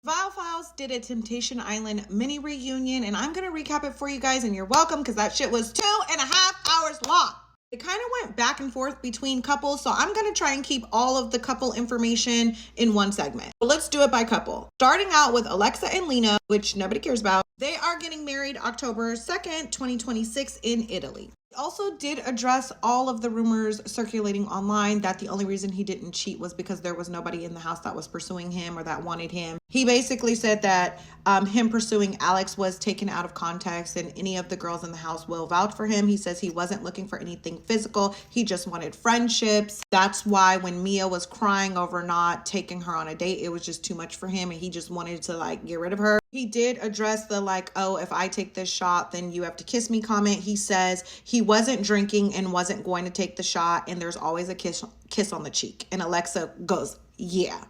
Viall Files did a Temptation Island mini reunion, and I'm gonna recap it for you guys, and you're welcome because that shit was 2.5 hours long. It kind of went back and forth between couples, so I'm gonna try and keep all of the couple information in one segment. So let's do it by couple. Starting out with Alexa and Leno, which nobody cares about. They are getting married October 2nd, 2026 in Italy. He also did address all of the rumors circulating online that the only reason he didn't cheat was because there was nobody in the house that was pursuing him or that wanted him. He basically said that him pursuing Alex was taken out of context, and any of the girls in the house will vouch for him. He says he wasn't looking for anything physical. He just wanted friendships. That's why when Mia was crying over not taking her on a date, it was just too much for him, and he just wanted to get rid of her. He did address the oh, if I take this shot, then you have to kiss me comment. He says he wasn't drinking and wasn't going to take the shot, and there's always a kiss on the cheek. And Alexa goes, yeah.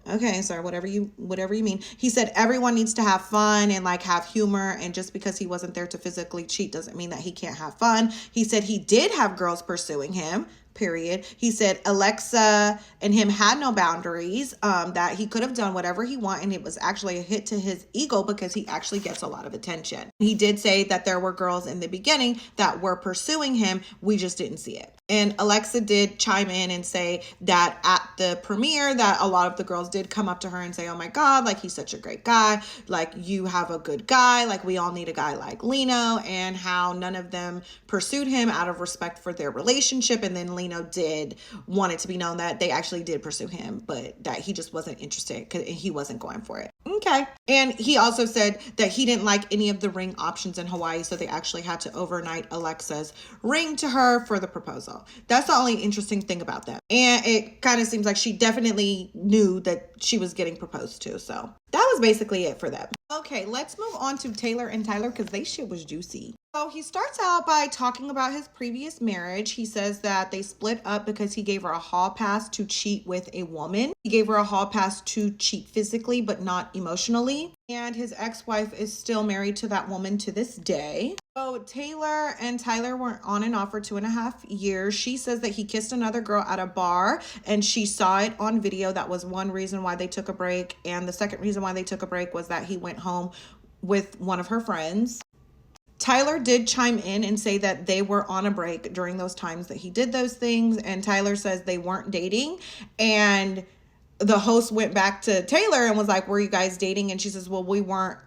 Okay, sir, whatever you mean. He said everyone needs to have fun and have humor, and just because he wasn't there to physically cheat doesn't mean that he can't have fun. He said he did have girls pursuing him, period. He said Alexa and him had no boundaries, that he could have done whatever he wanted, and it was actually a hit to his ego because he actually gets a lot of attention. He did say that there were girls in the beginning that were pursuing him, we just didn't see it. And Alexa did chime in and say that at the premiere that a lot of the girls did come up to her and say, oh my God, he's such a great guy. You have a good guy. We all need a guy like Leno, and how none of them pursued him out of respect for their relationship. And then Leno did want it to be known that they actually did pursue him, but that he just wasn't interested because he wasn't going for it. Okay. And he also said that he didn't like any of the ring options in Hawaii, so they actually had to overnight Alexa's ring to her for the proposal. That's the only interesting thing about that. And it kind of seems like she definitely knew that she was getting proposed to. So that was basically it for them. Okay, let's move on to Taylor and Tyler because they shit was juicy. So he starts out by talking about his previous marriage. He says that they split up because he gave her a hall pass to cheat with a woman. He gave her a hall pass to cheat physically, but not emotionally. And his ex-wife is still married to that woman to this day. So Taylor and Tyler were on and off for 2.5 years. She says that he kissed another girl at a bar and she saw it on video. That was one reason why they took a break. And the second reason why they took a break was that he went home with one of her friends. Tyler did chime in and say that they were on a break during those times that he did those things. And Tyler says they weren't dating. And the host went back to Taylor and was like, were you guys dating? And she says, well, we weren't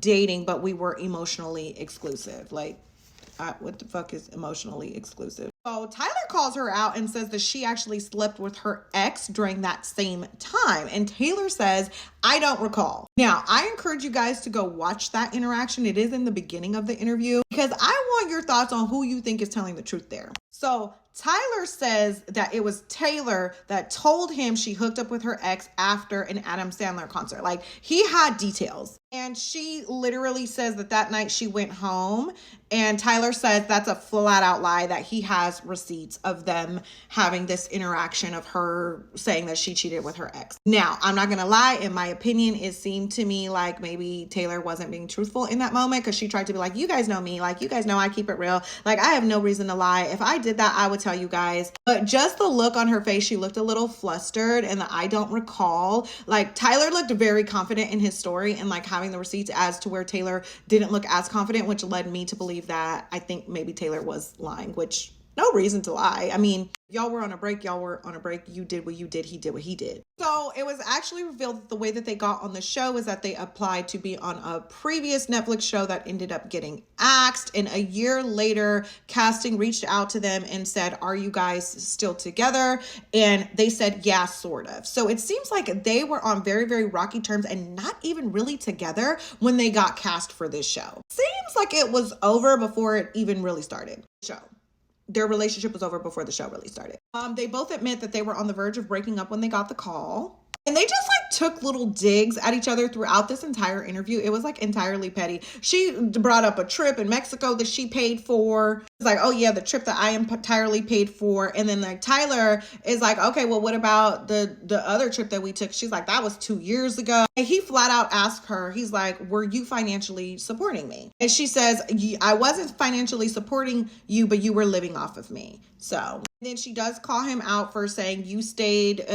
dating, but we were emotionally exclusive. What the fuck is emotionally exclusive? So Tyler calls her out and says that she actually slept with her ex during that same time. And Taylor says, I don't recall. Now, I encourage you guys to go watch that interaction. It is in the beginning of the interview because I want your thoughts on who you think is telling the truth there. So Tyler says that it was Taylor that told him she hooked up with her ex after an Adam Sandler concert. He had details. And she literally says that night she went home, and Tyler says that's a flat out lie, that he has receipts of them having this interaction of her saying that she cheated with her ex. Now, I'm not going to lie. In my opinion, it seemed to me like maybe Taylor wasn't being truthful in that moment because she tried to be like, you guys know me. You guys know I keep it real. I have no reason to lie. If I did that, I would tell you guys. But just the look on her face, she looked a little flustered, and I don't recall. Tyler looked very confident in his story and having the receipts, as to where Taylor didn't look as confident, which led me to believe that I think maybe Taylor was lying, which no reason to lie. I mean, y'all were on a break. You did what you did. He did what he did. So it was actually revealed that the way that they got on the show is that they applied to be on a previous Netflix show that ended up getting axed. And a year later, casting reached out to them and said, are you guys still together? And they said, yeah, sort of. So it seems like they were on very, very rocky terms and not even really together when they got cast for this show. Seems like it was over before it even really started. Their relationship was over before the show really started. They both admit that they were on the verge of breaking up when they got the call. And they just took little digs at each other throughout this entire interview. It was entirely petty. She brought up a trip in Mexico that she paid for. It's oh yeah, the trip that I entirely paid for. And then Tyler is okay, well, what about the other trip that we took? She's that was 2 years ago. And he flat out asked her, he's were you financially supporting me? And she says, I wasn't financially supporting you, but you were living off of me. So Then she does call him out for saying you stayed,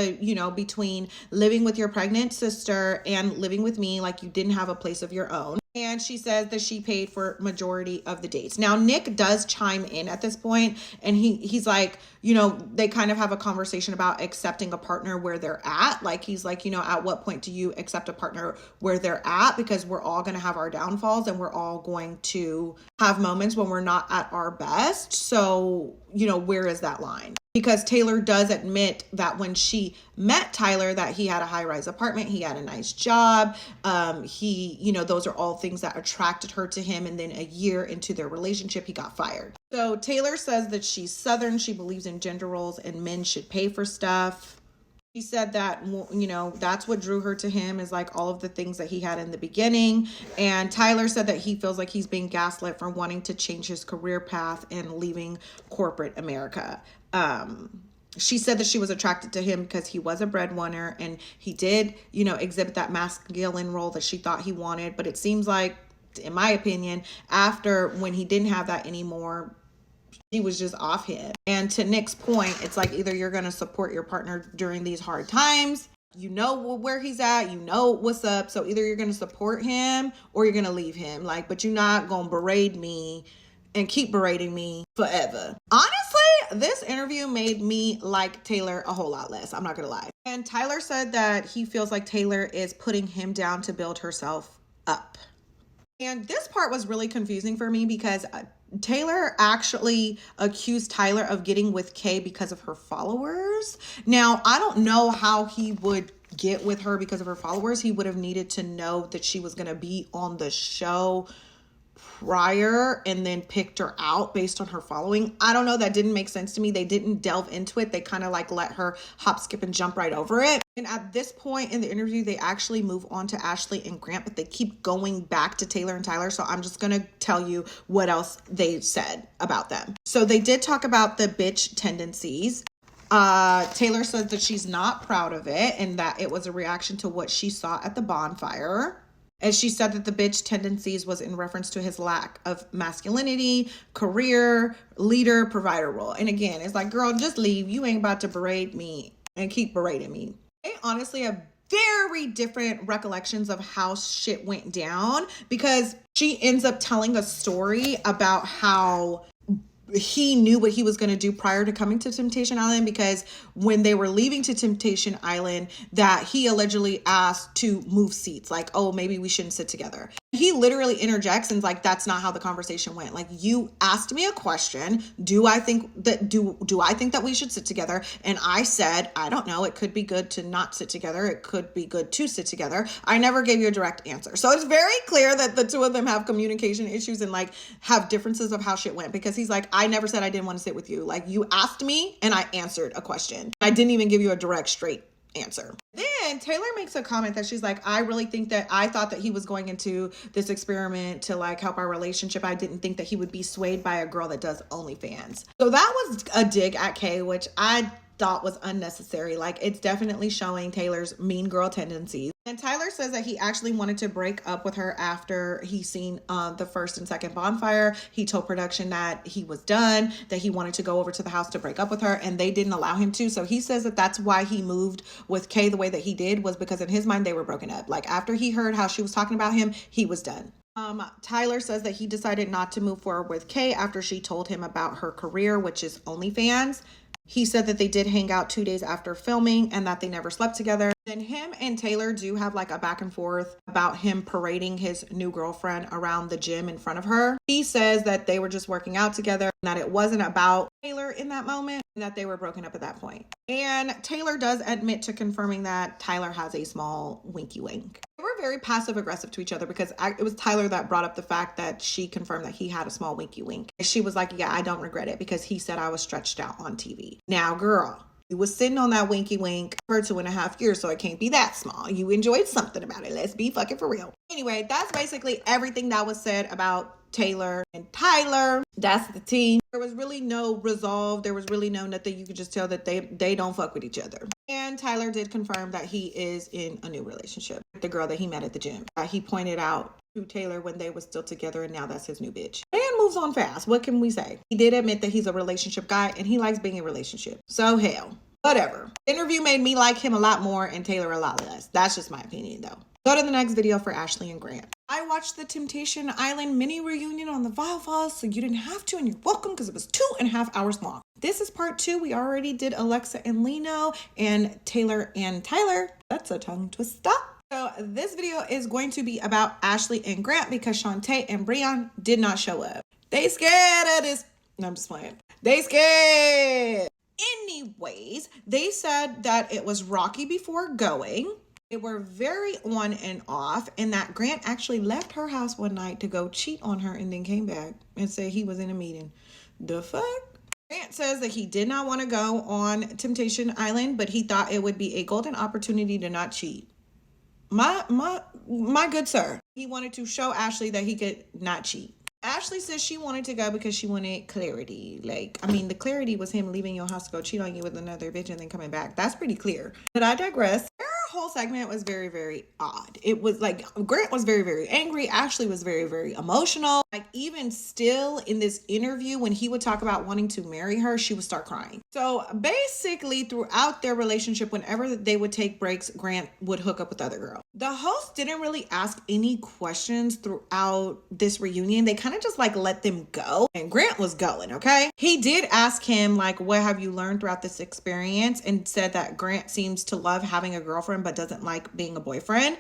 between living with your pregnant sister and living with me, like you didn't have a place of your own. And she says that she paid for majority of the dates. Now, Nick does chime in at this point, and he's like, they kind of have a conversation about accepting a partner where they're at. Like, he's like, at what point do you accept a partner where they're at? Because we're all going to have our downfalls and we're all going to have moments when we're not at our best. So, where is that line? Because Taylor does admit that when she met Tyler, that he had a high-rise apartment, he had a nice job. Those are all things that attracted her to him. And then a year into their relationship, he got fired. So Taylor says that she's Southern. She believes in gender roles and men should pay for stuff. She said that, that's what drew her to him, is like all of the things that he had in the beginning. And Tyler said that he feels like he's being gaslit for wanting to change his career path and leaving corporate America. She said that she was attracted to him because he was a breadwinner and he did, exhibit that masculine role that she thought he wanted. But it seems like, in my opinion, when he didn't have that anymore, she was just off him. And to Nick's point, it's like either you're going to support your partner during these hard times, where he's at, what's up. So either you're going to support him or you're going to leave him. But you're not going to berate me and keep berating me forever. Honestly, this interview made me like Taylor a whole lot less. I'm not going to lie. And Tyler said that he feels like Taylor is putting him down to build herself up. And this part was really confusing for me because Taylor actually accused Tyler of getting with Kay because of her followers. Now, I don't know how he would get with her because of her followers. He would have needed to know that she was going to be on the show prior and then picked her out based on her following. I don't know. That didn't make sense to me. They didn't delve into it. They kind of let her hop, skip, and jump right over it. And at this point in the interview, they actually move on to Ashley and Grant, but they keep going back to Taylor and Tyler. So I'm just going to tell you what else they said about them. So they did talk about the bitch tendencies. Taylor says that she's not proud of it and that it was a reaction to what she saw at the bonfire. And she said that the bitch tendencies was in reference to his lack of masculinity, career, leader, provider role. And again, it's like, girl, just leave. You ain't about to berate me and keep berating me. They honestly have very different recollections of how shit went down because she ends up telling a story about how he knew what he was going to do prior to coming to Temptation Island, because when they were leaving to Temptation Island, that he allegedly asked to move seats, like, oh, maybe we shouldn't sit together. He literally interjects and is like, that's not how the conversation went. Like, you asked me a question. Do I think that we should sit together? And I said, I don't know. It could be good to not sit together. It could be good to sit together. I never gave you a direct answer. So it's very clear that the two of them have communication issues and have differences of how shit went, because he's like, I never said I didn't want to sit with you. Like, you asked me and I answered a question. I didn't even give you a direct, straight answer. Then Taylor makes a comment that she's like, I really think that I thought that he was going into this experiment to help our relationship. I didn't think that he would be swayed by a girl that does OnlyFans. So that was a dig at Kay, which I thought was unnecessary. It's definitely showing Taylor's mean girl tendencies. And Tyler says that he actually wanted to break up with her after he seen the first and second bonfire. He told production that he was done, that he wanted to go over to the house to break up with her, and they didn't allow him to. So he says that that's why he moved with Kay the way that he did, was because in his mind they were broken up. After he heard how she was talking about him, he was done. Tyler says that he decided not to move forward with Kay after she told him about her career, which is OnlyFans. He said that they did hang out 2 days after filming and that they never slept together. Then him and Taylor do have a back and forth about him parading his new girlfriend around the gym in front of her. He says that they were just working out together and that it wasn't about Taylor in that moment, and that they were broken up at that point. And Taylor does admit to confirming that Tyler has a small winky wink. They were very passive aggressive to each other because it was Tyler that brought up the fact that she confirmed that he had a small winky wink. And she was like, yeah, I don't regret it because he said I was stretched out on TV. Now, girl, you was sitting on that winky wink for 2.5 years, so it can't be that small. You enjoyed something about it. Let's be fucking for real. Anyway, that's basically everything that was said about Taylor and Tyler. That's the tea. There was really no resolve. There was really no nothing. You could just tell that they don't fuck with each other. And Tyler did confirm that he is in a new relationship with the girl that he met at the gym. He pointed out to Taylor when they were still together, and now that's his new bitch. And moves on fast. What can we say? He did admit that he's a relationship guy and he likes being in a relationship. So hell, whatever. The interview made me like him a lot more and Taylor a lot less. That's just my opinion though. Go to the next video for Ashley and Grant. I watched the Temptation Island mini reunion on the Vial, so you didn't have to, and you're welcome because it was 2.5 hours long. This is part 2. We already did Alexa and Leno and Taylor and Tyler. That's a tongue twister. So this video is going to be about Ashley and Grant because Shantae and Breon did not show up. They scared of this. No, I'm just playing. They scared. Anyways, they said that it was rocky before going. They were very on and off, and that Grant actually left her house one night to go cheat on her and then came back and said he was in a meeting. The fuck? Grant says that he did not want to go on Temptation Island, but he thought it would be a golden opportunity to not cheat. My good sir. He wanted to show Ashley that he could not cheat. Ashley says she wanted to go because she wanted clarity. The clarity was him leaving your house to go cheat on you with another bitch and then coming back. That's pretty clear. But I digress. Their whole segment was very, very odd. It was like Grant was very, very angry. Ashley was very, very emotional. Like even still in this interview, when he would talk about wanting to marry her, she would start crying. So basically throughout their relationship, whenever they would take breaks, Grant would hook up with other girls. The host didn't really ask any questions throughout this reunion. They kind of just like let them go, and Grant was going, okay? He did ask him like, what have you learned throughout this experience, and said that Grant seems to love having a girlfriend but doesn't like being a boyfriend.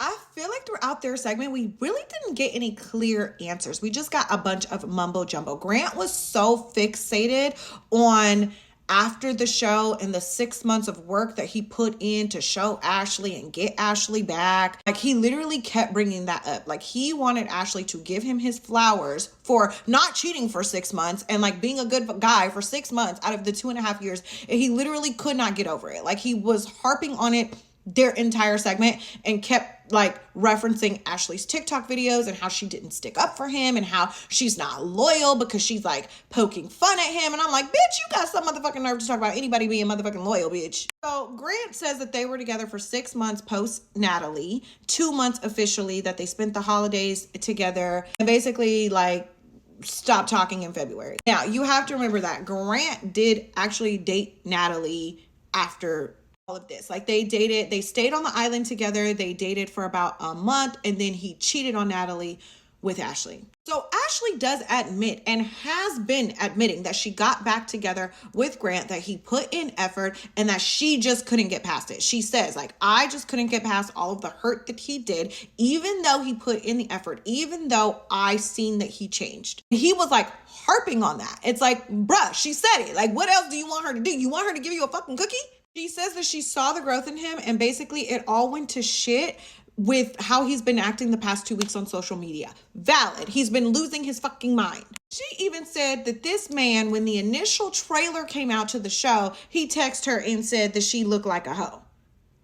I feel like throughout their segment, we really didn't get any clear answers. We just got a bunch of mumbo jumbo. Grant was so fixated on after the show and the 6 months of work that he put in to show Ashley and get Ashley back. Like he literally kept bringing that up. Like he wanted Ashley to give him his flowers for not cheating for 6 months and like being a good guy for 6 months out of the 2.5 years. And he literally could not get over it. Like he was harping on it their entire segment and kept like referencing Ashley's TikTok videos and how she didn't stick up for him and how she's not loyal because she's like poking fun at him. And I'm like, bitch, you got some motherfucking nerve to talk about anybody being motherfucking loyal, bitch. So Grant says that they were together for 6 months post Natalie, 2 months officially, that they spent the holidays together and basically like stopped talking in February. Now you have to remember that Grant did actually date Natalie after all of this. Like they dated, they stayed on the island together. They dated for about a month and then he cheated on Natalie with Ashley. So Ashley does admit and has been admitting that she got back together with Grant, that he put in effort and that she just couldn't get past it. She says like, I just couldn't get past all of the hurt that he did, even though he put in the effort, even though I seen that he changed. He was like harping on that. It's like, bruh, she said it. Like, what else do you want her to do? You want her to give you a fucking cookie? She says that she saw the growth in him and basically it all went to shit with how he's been acting the past 2 weeks on social media. Valid. He's been losing his fucking mind. She even said that this man, when the initial trailer came out to the show, he texted her and said that she looked like a hoe.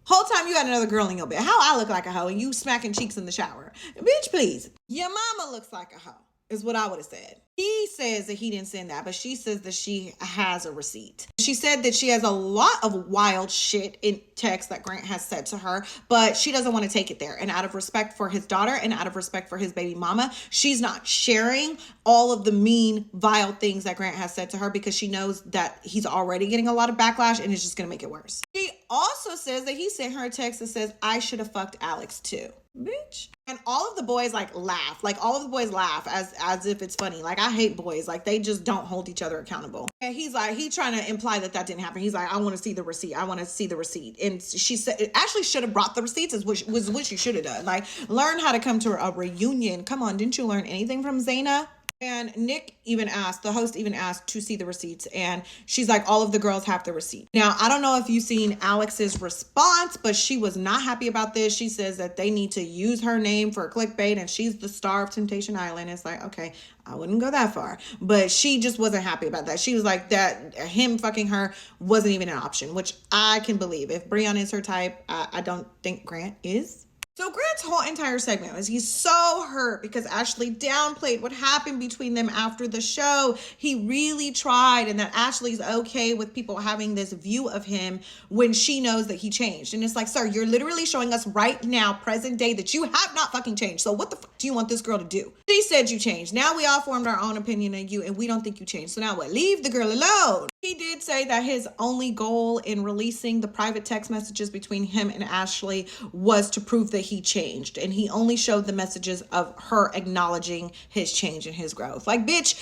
Whole time you got another girl in your bed. How I look like a hoe and you smacking cheeks in the shower. Bitch, please. Your mama looks like a hoe, is what I would have said. He says that he didn't send that, but she says that she has a receipt. She said that she has a lot of wild shit in text that Grant has said to her, but she doesn't want to take it there. And out of respect for his daughter and out of respect for his baby mama, she's not sharing all of the mean, vile things that Grant has said to her because she knows that he's already getting a lot of backlash and it's just going to make it worse. She also says that he sent her a text that says, I should have fucked Alex too. Bitch. And all of the boys like laugh. Like all of the boys laugh as if it's funny. Like I hate boys. Like they just don't hold each other accountable. And he's like, he trying to imply that didn't happen. He's like, I want to see the receipt. I want to see the receipt. And she said, Ashley should have brought the receipts was what she should have done. Like learn how to come to a reunion. Come on. Didn't you learn anything from Zaina? And Nick even asked, the host even asked to see the receipts. And she's like, all of the girls have the receipt. Now, I don't know if you've seen Alex's response, but she was not happy about this. She says that they need to use her name for clickbait and she's the star of Temptation Island. It's like, okay, I wouldn't go that far. But she just wasn't happy about that. She was like that him fucking her wasn't even an option, which I can believe. If Breon is her type, I don't think Grant is. So Grant's whole entire segment was he's so hurt because Ashley downplayed what happened between them after the show. He really tried, and that Ashley's okay with people having this view of him when she knows that he changed. And it's like, sir, you're literally showing us right now, present day, that you have not fucking changed. So what the fuck do you want this girl to do? She said you changed. Now we all formed our own opinion of you, and we don't think you changed. So now what? Leave the girl alone. He did say that his only goal in releasing the private text messages between him and Ashley was to prove that he changed, and he only showed the messages of her acknowledging his change and his growth. Like, bitch,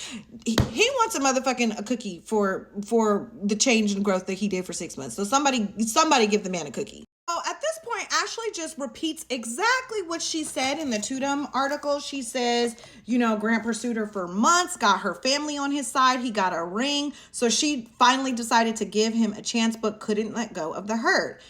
he wants a cookie for the change and growth that he did for 6 months. So somebody give the man a cookie. So at this point, Ashley just repeats exactly what she said in the Tudum article. She says, Grant pursued her for months, got her family on his side. He got a ring. So she finally decided to give him a chance, but couldn't let go of the hurt.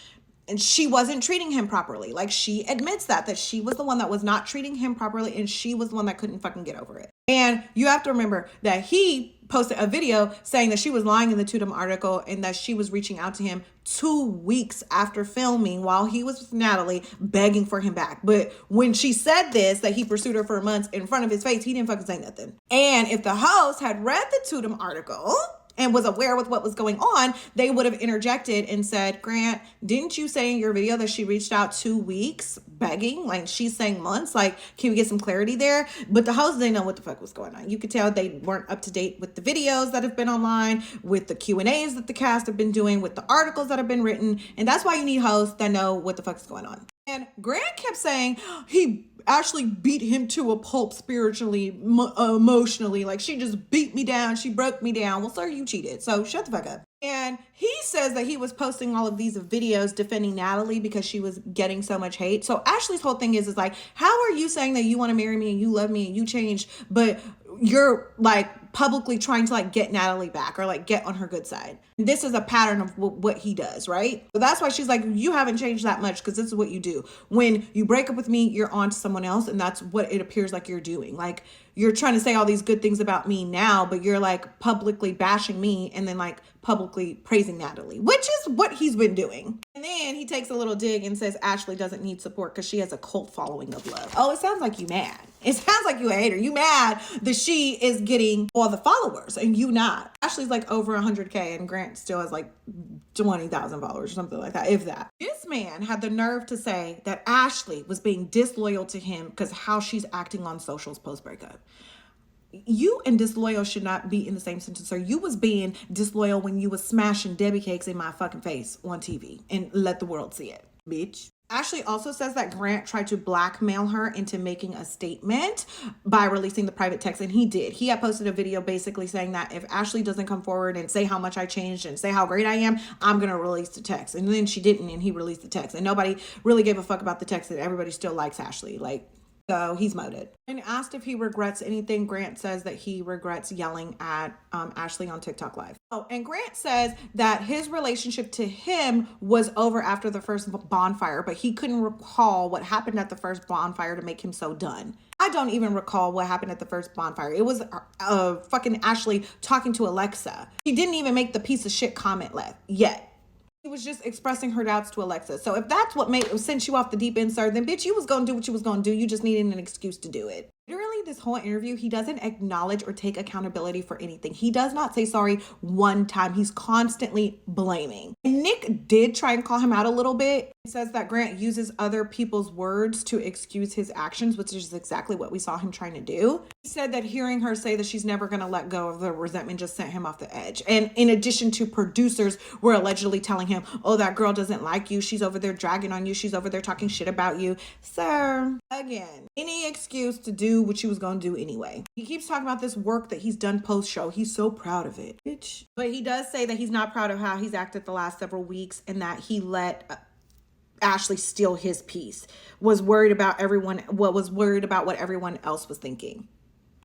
And she wasn't treating him properly. Like, she admits that she was the one that was not treating him properly, and she was the one that couldn't fucking get over it. And you have to remember that he posted a video saying that she was lying in the Tudum article and that she was reaching out to him 2 weeks after filming while he was with Natalie, begging for him back. But when she said this, that he pursued her for months in front of his face, he didn't fucking say nothing. And if the host had read the Tudum article and was aware with what was going on, they would have interjected and said, Grant, didn't you say in your video that she reached out 2 weeks begging? Like, she's saying months. Like, can we get some clarity there? But the hosts didn't know what the fuck was going on. You could tell they weren't up to date with the videos that have been online, with the Q&As that the cast have been doing, with the articles that have been written. And that's why you need hosts that know what the fuck is going on. And Grant kept saying he actually beat him to a pulp spiritually, emotionally. Like, she just beat me down. She broke me down. Well, sir, you cheated. So shut the fuck up. And he says that he was posting all of these videos defending Natalie because she was getting so much hate. So Ashley's whole thing is like, how are you saying that you want to marry me and you love me and you changed, but you're like publicly trying to like get Natalie back or like get on her good side? This is a pattern of what he does, right? So that's why she's like, you haven't changed that much, because this is what you do. When you break up with me, you're on to someone else, and that's what it appears like you're doing. Like, you're trying to say all these good things about me now, but you're like publicly bashing me and then like publicly praising Natalie, which is what he's been doing. And then he takes a little dig and says Ashley doesn't need support because she has a cult following of love. Oh, it sounds like you mad. It sounds like you a hater. You mad that she is getting all the followers and you not. Ashley's like over 100K and Grant still has like 20,000 followers or something like that, if that. This man had the nerve to say that Ashley was being disloyal to him because how she's acting on socials post-breakup. You and disloyal should not be in the same sentence, sir. You was being disloyal when you was smashing Debbie cakes in my fucking face on TV and let the world see it, bitch. Ashley also says that Grant tried to blackmail her into making a statement by releasing the private text, and he did. He had posted a video basically saying that if Ashley doesn't come forward and say how much I changed and say how great I am, I'm going to release the text. And then she didn't, and he released the text. And nobody really gave a fuck about the text, and everybody still likes Ashley. Like, so he's moted. And asked if he regrets anything, Grant says that he regrets yelling at Ashley on TikTok Live. Oh, and Grant says that his relationship to him was over after the first bonfire, but he couldn't recall what happened at the first bonfire to make him so done. I don't even recall what happened at the first bonfire. It was fucking Ashley talking to Alexa. She didn't even make the piece of shit comment left yet. She was just expressing her doubts to Alexa. So if that's what sent you off the deep end, sir, then bitch, you was going to do what you was going to do. You just needed an excuse to do it. Literally, this whole interview, he doesn't acknowledge or take accountability for anything. He does not say sorry one time. He's constantly blaming. And Nick did try and call him out a little bit. He says that Grant uses other people's words to excuse his actions, which is exactly what we saw him trying to do. He said that hearing her say that she's never going to let go of the resentment just sent him off the edge. And in addition to producers were allegedly telling him, oh, that girl doesn't like you. She's over there dragging on you. She's over there talking shit about you. Sir, again, any excuse to do what she was going to do anyway. He keeps talking about this work that he's done post-show. He's so proud of it, bitch. But he does say that he's not proud of how he's acted the last several weeks and that he let Ashley steal his piece. Was worried about what everyone else was thinking.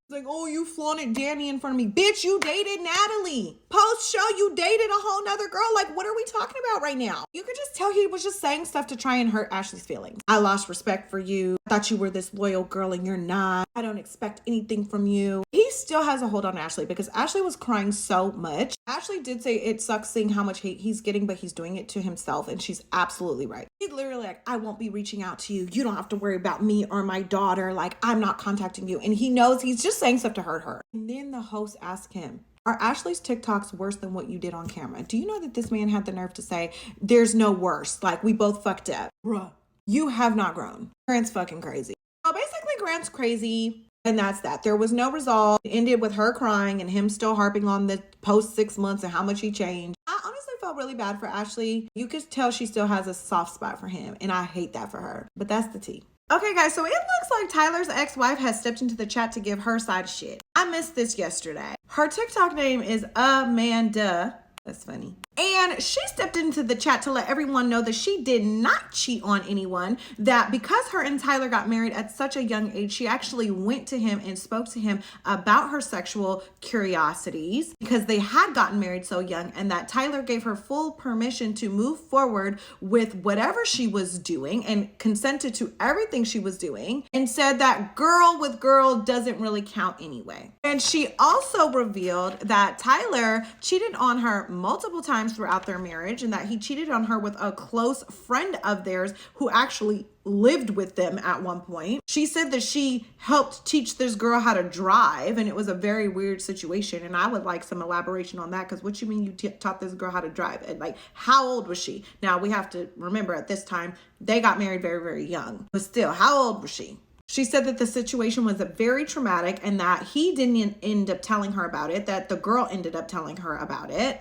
Like, oh, you flaunted Danny in front of me. Bitch, you dated Natalie. Post-show, you dated a whole nother girl. Like, what are we talking about right now? You could just tell he was just saying stuff to try and hurt Ashley's feelings. I lost respect for you. I thought you were this loyal girl and you're not. I don't expect anything from you. He still has a hold on Ashley because Ashley was crying so much. Ashley did say it sucks seeing how much hate he's getting, but he's doing it to himself, and she's absolutely right. He's literally like, I won't be reaching out to you. You don't have to worry about me or my daughter. Like, I'm not contacting you. And he knows he's just saying stuff to hurt her. And then the host asked him, are Ashley's TikToks worse than what you did on camera? Do you know that this man had the nerve to say, there's no worse. Like, we both fucked up. Bruh, you have not grown. Grant's fucking crazy. So basically, Grant's crazy. And that's that. There was no resolve. It ended with her crying and him still harping on the post 6 months and how much he changed. I honestly felt really bad for Ashley. You could tell she still has a soft spot for him. And I hate that for her. But that's the tea. Okay, guys, so it looks like Tyler's ex-wife has stepped into the chat to give her side of shit. I missed this yesterday. Her TikTok name is Amanda. That's funny. And she stepped into the chat to let everyone know that she did not cheat on anyone, that because her and Tyler got married at such a young age, she actually went to him and spoke to him about her sexual curiosities because they had gotten married so young, and that Tyler gave her full permission to move forward with whatever she was doing and consented to everything she was doing, and said that girl with girl doesn't really count anyway. And she also revealed that Tyler cheated on her multiple times throughout their marriage, and that he cheated on her with a close friend of theirs who actually lived with them at one point. She said that she helped teach this girl how to drive, and it was a very weird situation, and I would like some elaboration on that, because what you mean you taught this girl how to drive? And like, how old was she? Now we have to remember at this time they got married very, very young, but still, how old was she? She said that the situation was very traumatic and that he didn't end up telling her about it, that the girl ended up telling her about it.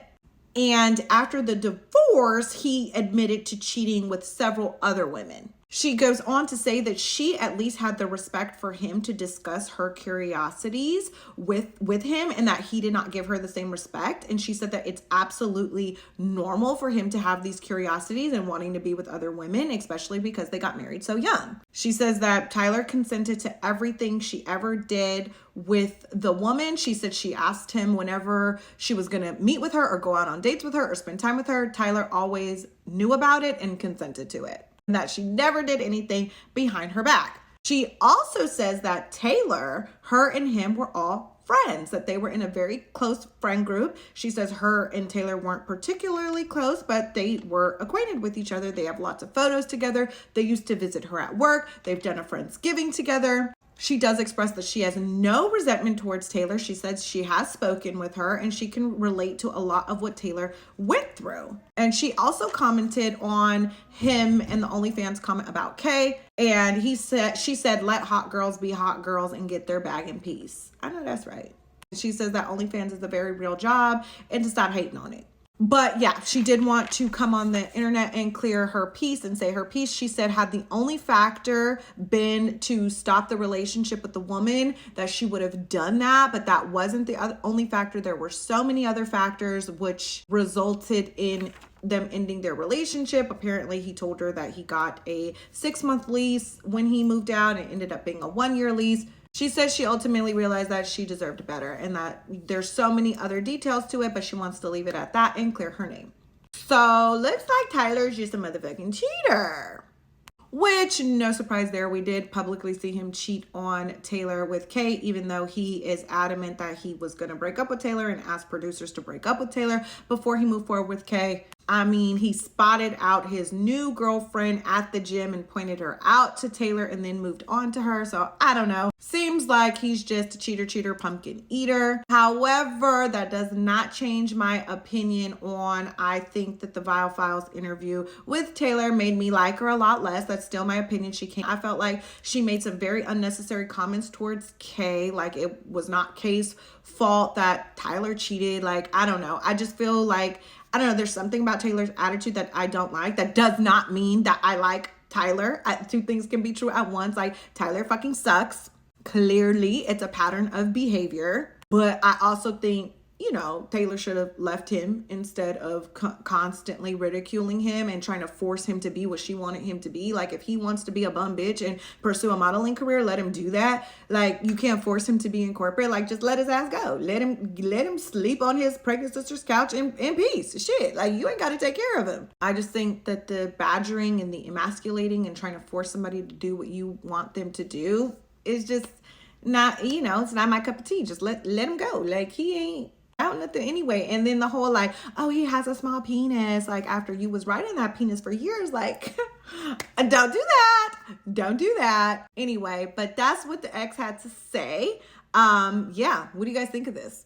And after the divorce, he admitted to cheating with several other women. She goes on to say that she at least had the respect for him to discuss her curiosities with him, and that he did not give her the same respect. And she said that it's absolutely normal for him to have these curiosities and wanting to be with other women, especially because they got married so young. She says that Tyler consented to everything she ever did with the woman. She said she asked him whenever she was going to meet with her or go out on dates with her or spend time with her. Tyler always knew about it and consented to it, and that she never did anything behind her back. She also says that Taylor, her and him were all friends, that they were in a very close friend group. She says her and Taylor weren't particularly close, but they were acquainted with each other. They have lots of photos together. They used to visit her at work. They've done a Friendsgiving together. She does express that she has no resentment towards Taylor. She says she has spoken with her and she can relate to a lot of what Taylor went through. And she also commented on him and the OnlyFans comment about Kay. And she said, let hot girls be hot girls and get their bag in peace. I know that's right. She says that OnlyFans is a very real job and to stop hating on it. But yeah, she did want to come on the internet and clear her piece and say her piece. She said, had the only factor been to stop the relationship with the woman, that she would have done that, but that wasn't the only factor. There were so many other factors which resulted in them ending their relationship. Apparently, he told her that he got a 6-month lease when he moved out. It ended up being a 1-year lease. She says she ultimately realized that she deserved better and that there's so many other details to it, but she wants to leave it at that and clear her name. So looks like Tyler's just a motherfucking cheater. Which, no surprise there, we did publicly see him cheat on Taylor with Kay, even though he is adamant that he was going to break up with Taylor and ask producers to break up with Taylor before he moved forward with Kay. I mean, he spotted out his new girlfriend at the gym and pointed her out to Taylor and then moved on to her. So I don't know. Seems like he's just a cheater, pumpkin eater. However, that does not change my opinion on, I think that the Viall Files interview with Taylor made me like her a lot less. That's still my opinion. I felt like she made some very unnecessary comments towards Kay. Like it was not Kay's fault that Tyler cheated. Like, I don't know. I just feel like, I don't know, there's something about Taylor's attitude that I don't like. That does not mean that I like Tyler. Two things can be true at once. Like, Tyler fucking sucks. Clearly, it's a pattern of behavior. But I also think, you know, Taylor should have left him instead of constantly ridiculing him and trying to force him to be what she wanted him to be. Like, if he wants to be a bum bitch and pursue a modeling career, let him do that. Like, you can't force him to be in corporate. Like, just let his ass go. Let him sleep on his pregnant sister's couch in peace. Shit, like, you ain't got to take care of him. I just think that the badgering and the emasculating and trying to force somebody to do what you want them to do is just not, you know, it's not my cup of tea. Just let him go. Like, he ain't out nothing anyway. And then the whole like, oh, he has a small penis. Like, after you was riding that penis for years, like, don't do that. Don't do that. Anyway, but that's what the ex had to say. Yeah. What do you guys think of this?